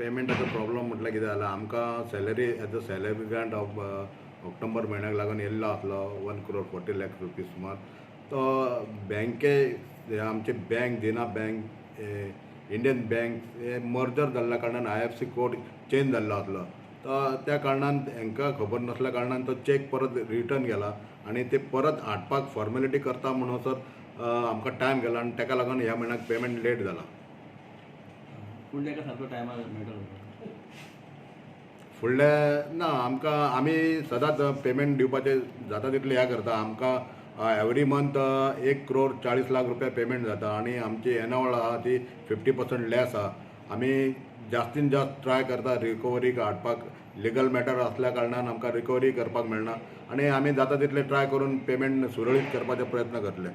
पेमेंटाचो problem म्हटल्यार कितें जाला, आमकां salary as a salary grant of October म्हयन्याक लागून येयल्लो आसलो 1,40,00,000 रुपीज सुमार. तो आमचे बँक देना बँक इंडियन बँक हे मर्जर जाल्ल्या कारणान IFSC कोड चेंज जाल्लो आसलो. तो त्या कारणान हांकां खबर नासल्या कारणान तो चॅक परत रिटर्न गेला आनी ते परत हाडपाक फॉर्मेलिटी करता म्हणसर आमकां टायम गेलो आनी ताका लागून ह्या म्हयन्याक पेमेंट लेट जाला. पूण ताका सारको टायमार मेळटलो. फुडले ना आमकां आमी सदांच पेमेंट दिवपाचें जाता तितलें हें करता. आमकां एवरी मंथ 1,40,00,000 रुपया पेमेंट जाता आनी आमची एनॉवल आहा ती 50% लॅस आहा. आमी जास्तीन जास्त ट्राय करता रिकवरीक हाडपाक. लिगल मॅटर आसल्या कारणान आमकां रिकवरी करपाक मेळना आनी आमी जाता तितले ट्राय करून पेमेंट सुरळीत करपाचो प्रयत्न करतले.